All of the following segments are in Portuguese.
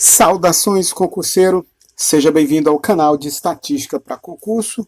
Saudações, concurseiro! Seja bem-vindo ao canal de Estatística para Concurso.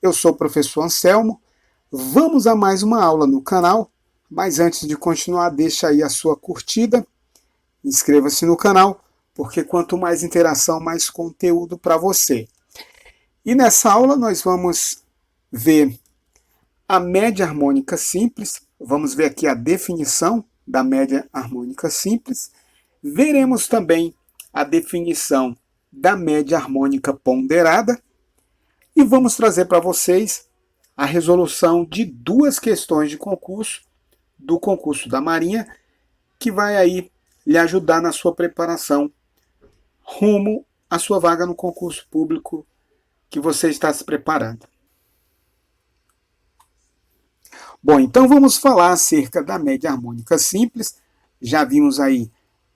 Eu sou o professor Anselmo. Vamos a mais uma aula no canal, mas antes de continuar, deixa aí a sua curtida, inscreva-se no canal, porque quanto mais interação, mais conteúdo para você. E nessa aula nós vamos ver a média harmônica simples, vamos ver aqui a definição da média harmônica simples, veremos também a definição da média harmônica ponderada e vamos trazer para vocês a resolução de duas questões de concurso, do concurso da Marinha, que vai aí lhe ajudar na sua preparação rumo à sua vaga no concurso público que você está se preparando. Bom, então vamos falar acerca da média harmônica simples. Já vimos aí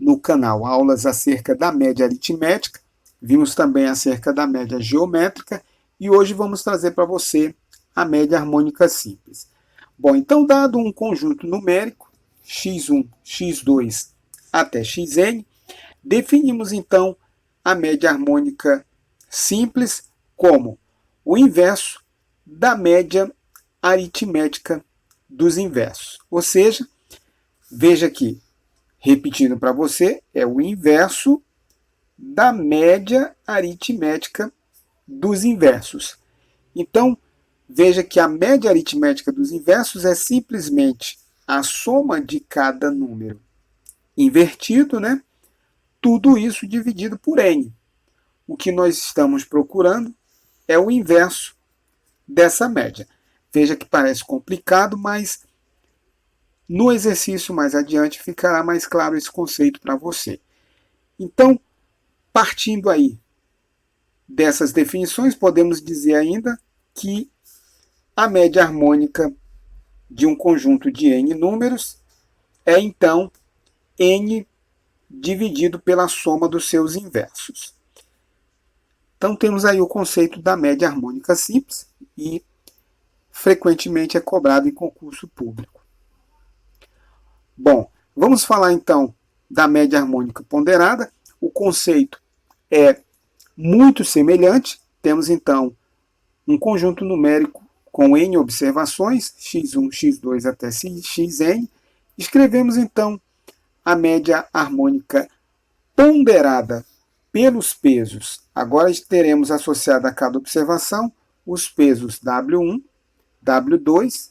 no canal aulas acerca da média aritmética, vimos também acerca da média geométrica e hoje vamos trazer para você a média harmônica simples. Bom, então dado um conjunto numérico, x1, x2 até xn, definimos então a média harmônica simples como o inverso da média aritmética dos inversos. Ou seja, veja aqui, repetindo para você, é o inverso da média aritmética dos inversos. Então, veja que a média aritmética dos inversos é simplesmente a soma de cada número invertido, né? Tudo isso dividido por n. O que nós estamos procurando é o inverso dessa média. Veja que parece complicado, mas no exercício mais adiante ficará mais claro esse conceito para você. Então, partindo aí dessas definições, podemos dizer ainda que a média harmônica de um conjunto de n números é, então, n dividido pela soma dos seus inversos. Então, temos aí o conceito da média harmônica simples e frequentemente é cobrado em concurso público. Bom, vamos falar então da média harmônica ponderada. O conceito é muito semelhante. Temos então um conjunto numérico com n observações, x1, x2 até xn. Escrevemos então a média harmônica ponderada pelos pesos. Agora teremos associado a cada observação os pesos W1, W2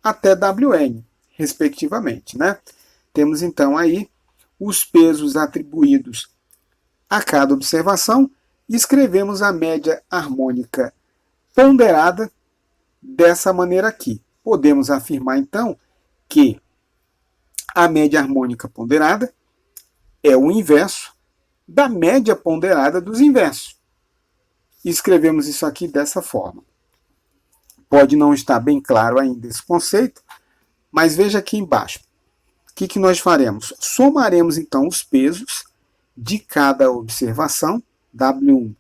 até Wn, respectivamente, né? Temos então aí os pesos atribuídos a cada observação e escrevemos a média harmônica ponderada dessa maneira aqui. Podemos afirmar então que a média harmônica ponderada é o inverso da média ponderada dos inversos. E escrevemos isso aqui dessa forma. Pode não estar bem claro ainda esse conceito, mas veja aqui embaixo. O que nós faremos? Somaremos então os pesos de cada observação, W1,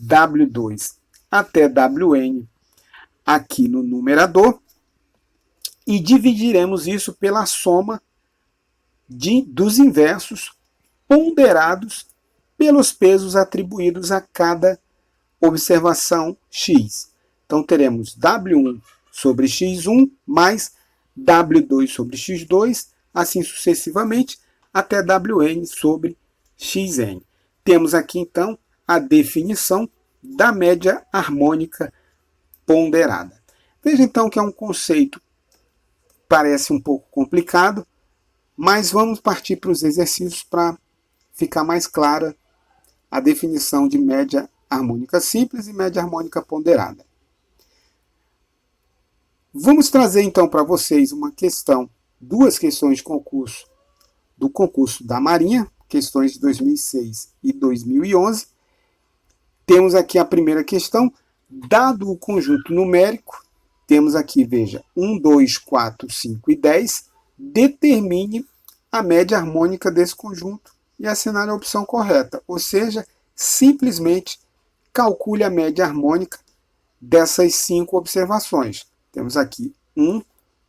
W2 até Wn, aqui no numerador, e dividiremos isso pela soma dos inversos ponderados pelos pesos atribuídos a cada observação x. Então, teremos W1 sobre x1 mais W2 sobre x2, assim sucessivamente, até Wn sobre xn. Temos aqui, então, a definição da média harmônica ponderada. Veja, então, que é um conceito que parece um pouco complicado, mas vamos partir para os exercícios para ficar mais clara a definição de média harmônica simples e média harmônica ponderada. Vamos trazer então para vocês uma questão, duas questões de concurso, do concurso da Marinha, questões de 2006 e 2011. Temos aqui a primeira questão, dado o conjunto numérico, temos aqui, veja, 1, 2, 4, 5 e 10, determine a média harmônica desse conjunto e assinale a opção correta, ou seja, simplesmente calcule a média harmônica dessas 5 observações. Temos aqui 1,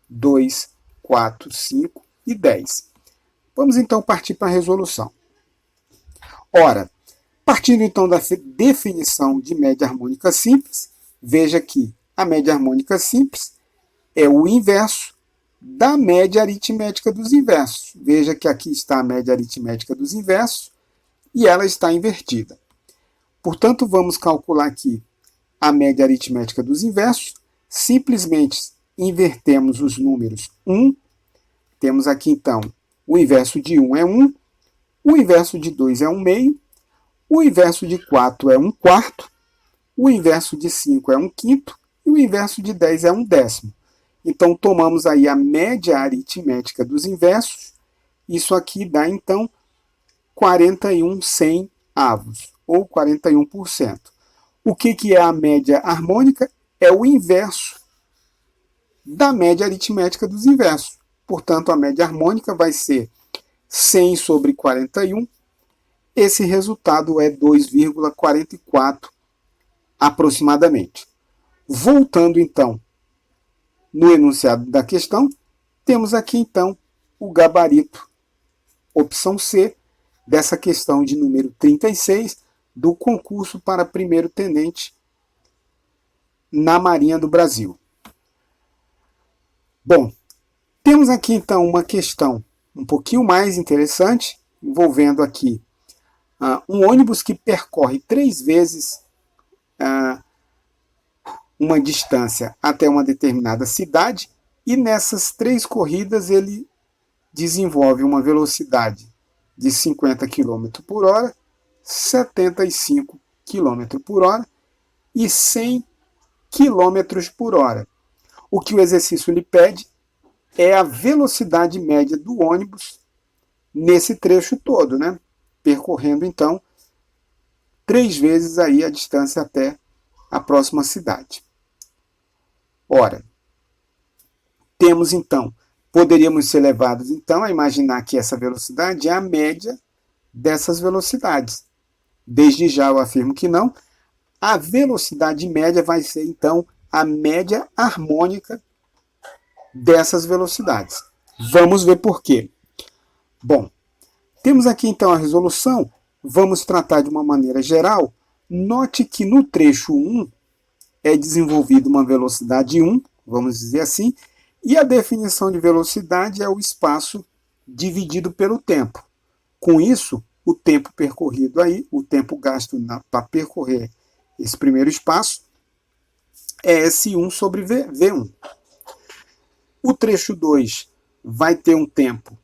2, 4, 5 e 10. Vamos então partir para a resolução. Ora, Partindo então da definição de média harmônica simples, veja que a média harmônica simples é o inverso da média aritmética dos inversos. Veja que aqui está a média aritmética dos inversos e ela está invertida. Portanto, vamos calcular aqui a média aritmética dos inversos. Simplesmente invertemos os números 1. Temos aqui, então, o inverso de 1 é 1, o inverso de 2 é 1 meio, o inverso de 4 é 1 quarto, o inverso de 5 é 1 quinto e o inverso de 10 é 1 décimo. Então, tomamos aí a média aritmética dos inversos. Isso aqui dá, então, 41/100, ou 41%. O que é a média harmônica? É o inverso da média aritmética dos inversos. Portanto, a média harmônica vai ser 100 sobre 41. Esse resultado é 2,44 aproximadamente. Voltando, então, no enunciado da questão, temos aqui, então, o gabarito, opção C, dessa questão de número 36, do concurso para primeiro tenente na Marinha do Brasil. Bom, temos aqui, então, uma questão um pouquinho mais interessante, envolvendo aqui um ônibus que percorre 3 vezes uma distância até uma determinada cidade, e nessas 3 corridas ele desenvolve uma velocidade de 50 km por hora, 75 km por hora e 100 km por hora. O que o exercício lhe pede é a velocidade média do ônibus nesse trecho todo, né? Percorrendo, então, 3 vezes aí a distância até a próxima cidade. Ora, temos então, poderíamos ser levados então a imaginar que essa velocidade é a média dessas velocidades. Desde já eu afirmo que não. A velocidade média vai ser então a média harmônica dessas velocidades. Vamos ver por quê. Bom, temos aqui então a resolução. Vamos tratar de uma maneira geral. Note que no trecho 1 é desenvolvida uma velocidade 1, vamos dizer assim, e a definição de velocidade é o espaço dividido pelo tempo. Com isso, o tempo percorrido aí, o tempo gasto para percorrer esse primeiro espaço, é S1 sobre V1. O trecho 2 vai ter um tempo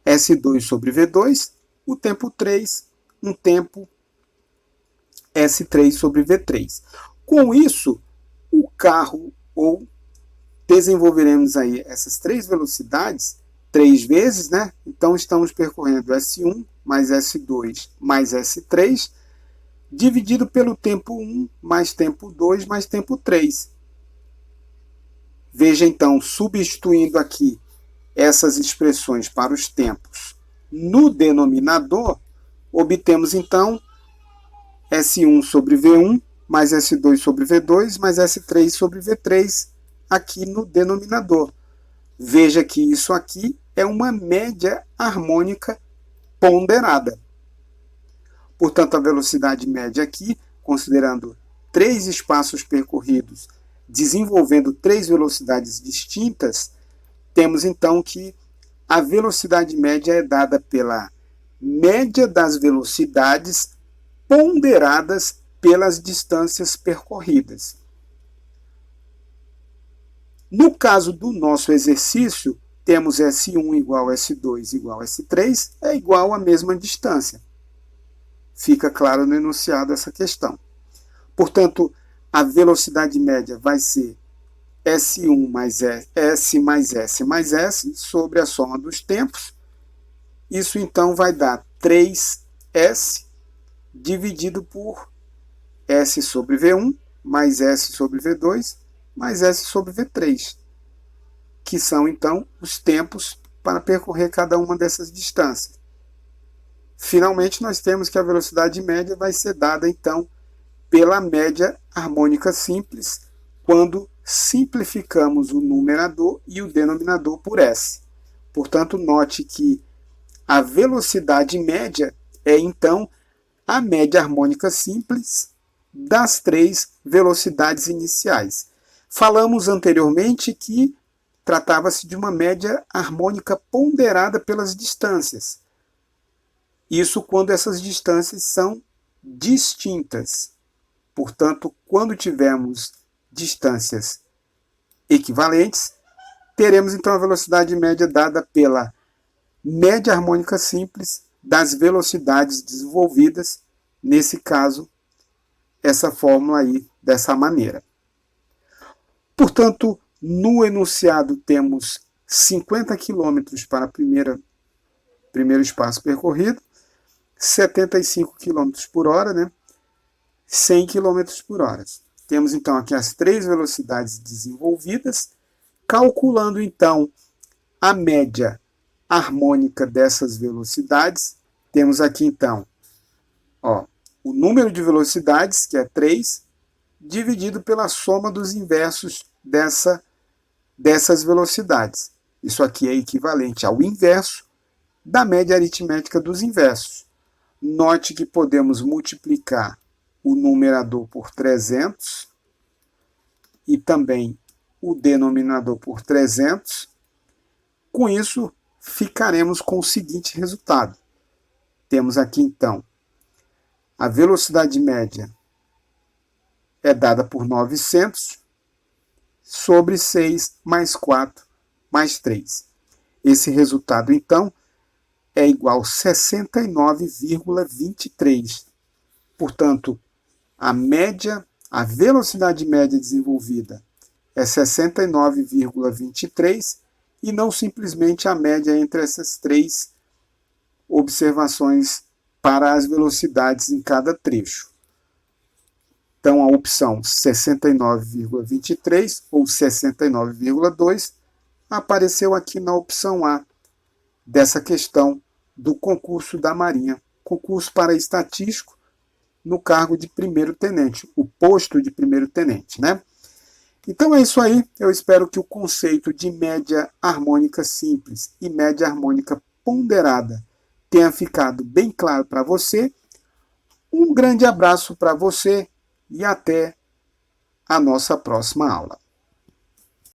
S2 sobre V2, o tempo 3, um tempo S3 sobre V3. Com isso, o carro, ou desenvolveremos aí essas 3 velocidades 3 vezes, né? Então estamos percorrendo S1 mais S2 mais S3, dividido pelo tempo 1 mais tempo 2 mais tempo 3. Veja então, substituindo aqui essas expressões para os tempos no denominador, obtemos então S1 sobre V1 mais S2 sobre V2 mais S3 sobre V3 aqui no denominador. Veja que isso aqui é uma média harmônica ponderada. Portanto, a velocidade média aqui, considerando 3 espaços percorridos, desenvolvendo 3 velocidades distintas, temos então que a velocidade média é dada pela média das velocidades ponderadas pelas distâncias percorridas. No caso do nosso exercício, temos S1 igual S2 igual S3, é igual à mesma distância. Fica claro no enunciado essa questão. Portanto, a velocidade média vai ser S1 mais S mais S mais S sobre a soma dos tempos. Isso então vai dar 3S dividido por S sobre V1 mais S sobre V2 mais S sobre V3, que são então os tempos para percorrer cada uma dessas distâncias. Finalmente, nós temos que a velocidade média vai ser dada então pela média harmônica simples, quando simplificamos o numerador e o denominador por S. Portanto, note que a velocidade média é então a média harmônica simples das três velocidades iniciais. Falamos anteriormente que tratava-se de uma média harmônica ponderada pelas distâncias. Isso quando essas distâncias são distintas. Portanto, quando tivermos distâncias equivalentes, teremos então a velocidade média dada pela média harmônica simples das velocidades desenvolvidas, nesse caso, essa fórmula aí, dessa maneira. Portanto, no enunciado temos 50 km para primeiro espaço percorrido, 75 km por hora, né? 100 km por hora. Temos então aqui as três velocidades desenvolvidas, calculando então a média harmônica dessas velocidades. Temos aqui então o número de velocidades, que é 3, dividido pela soma dos inversos dessas velocidades. Isso aqui é equivalente ao inverso da média aritmética dos inversos. Note que podemos multiplicar o numerador por 300 e também o denominador por 300. Com isso, ficaremos com o seguinte resultado. Temos aqui, então, a velocidade média é dada por 900 sobre 6 mais 4 mais 3. Esse resultado, então, é igual a 69,23. Portanto, a velocidade média desenvolvida é 69,23 e não simplesmente a média entre essas três observações para as velocidades em cada trecho. Então, a opção 69,23 ou 69,2 apareceu aqui na opção A dessa questão do concurso da Marinha, concurso para estatístico no cargo de primeiro-tenente, o posto de primeiro-tenente, né? Então é isso aí, eu espero que o conceito de média harmônica simples e média harmônica ponderada tenha ficado bem claro para você. Um grande abraço para você e até a nossa próxima aula.